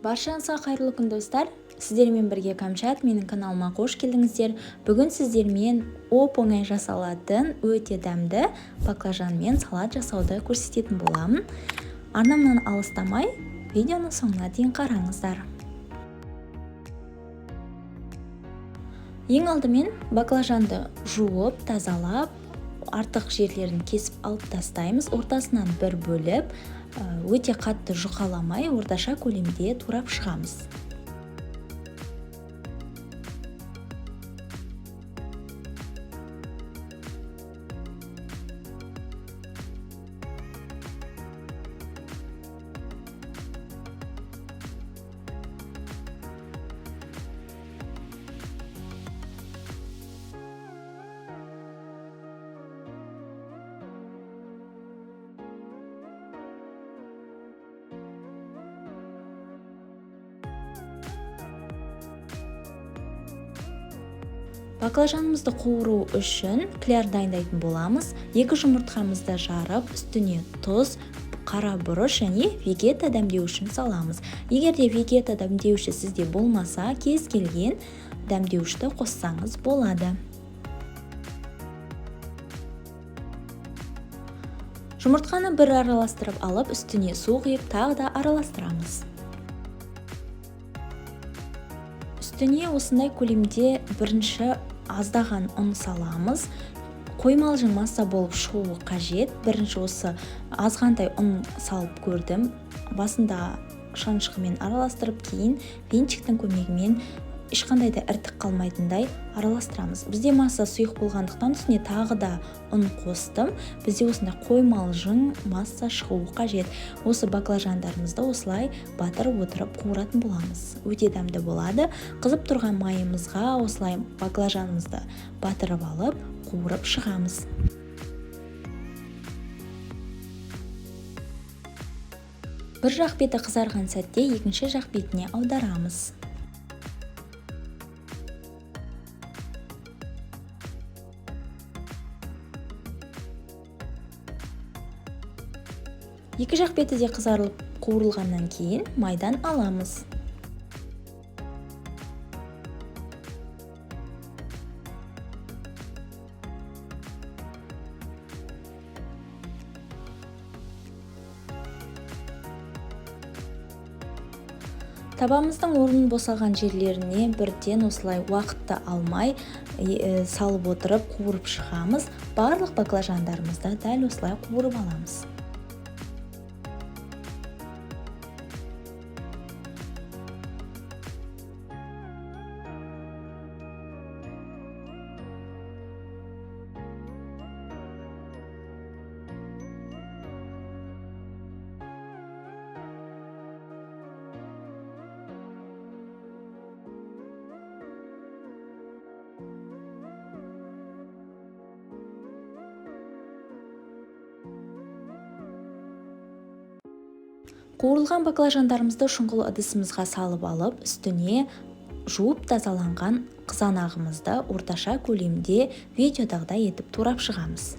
Баршаңызға қайырлы күн достар. Сіздермен бірге Камчат, менің каналыма қош келдіңіздер. Бүгін сіздермен оп-оңай жасалатын өте дәмді баклажанмен салат жасауды көрсететін боламын. Арнамнан алыстамай, видеоны соңына дейін қараңыздар. Ең алдымен баклажанды жуып, тазалап, артық жерлерін кесіп алып тастаймыз. Ортасынан бір бөліп, өте қатты жұқаламай, орташа көлемде турап шығамыз. Баклажанымызды қуыру үшін кляр дайындайтын боламыз. 2 жұмыртқамызды жарып, үстіне тұз, қара бұрыш және вегета дәмдеуішін саламыз. Егер де вегета дәмдеуіші сізде болмаса, кез келген дәмдеуішті қоссаңыз болады. Жұмыртқаны бір араластырып алып, үстіне су құйып, тағы да араластырамыз. Үстіне осындай көлемде бірінші аздаған ұн саламыз. Қоймалжың масса болып шығуы қажет. Бірінші осы азғантай ұн салып көрдім. Басында шанышқымен араластырып, кейін венчиктің көмегімен ешқандай да іртік қалмайтындай араластырамыз. Бізде масса сұйық болғандықтан үстіне тағы да ұн қостым. Бізде осындай қоймалжың масса шығуы қажет. Осы баклажандарымызды осылай батырып отырып қуыратын боламыз. Өте дәмді болады. Қызып тұрған майымызға осылай баклажанымызды батырып алып, қуырып шығамыз. Бір жақ беті қызарған сәтте екінші жақ бетіне аударамыз. Екі жақ беті де қызарылып қуырылғаннан кейін майдан аламыз. Табамыздың орнын босаған жерлеріне бірден осылай уақытты алмай салып отырып қуырып шығамыз. Барлық баклажандарымызды дәл осылай қуырып аламыз. Қуырылған баклажандарымызды шұңғыл ыдысымызға салып алып, үстіне жуып тазаланған қызанағымызды орташа көлемде видеодағыдай етіп турап шығамыз.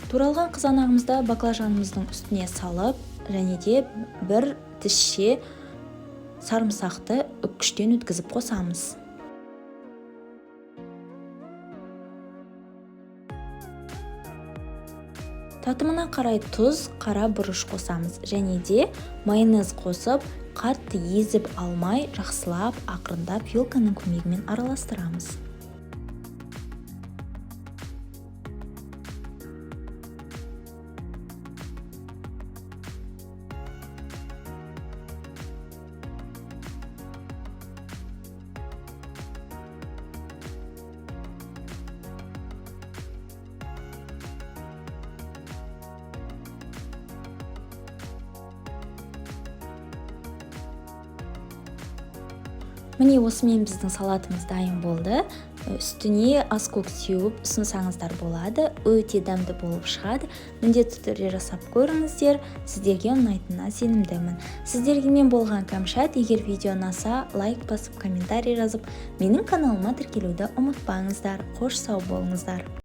Туралған қызанағымызды баклажанымыздың үстіне салып, және де бір тісше сарымсақты үккіштен өткізіп қосамыз. Татымына қарай тұз, қара бұрыш қосамыз, және де майонез қосып, қатты езіп алмай, жақсылап, ақырындап вилканың көмегімен араластырамыз. Міне осымен біздің салатымыз дайын болды. Үстіне аскөк сеуіп ұсынсаңыздар болады. Өте дәмді болып шығады. Міндетті түрде жасап көріңіздер. Сіздерге ұнайтынына сенімдімін. Сіздермен болған Кәмшат. Егер видео ұнаса, лайк басып, комментарий жазып, менің каналыма тіркелуді ұмытпаңыздар. Қош сау болыңыздар.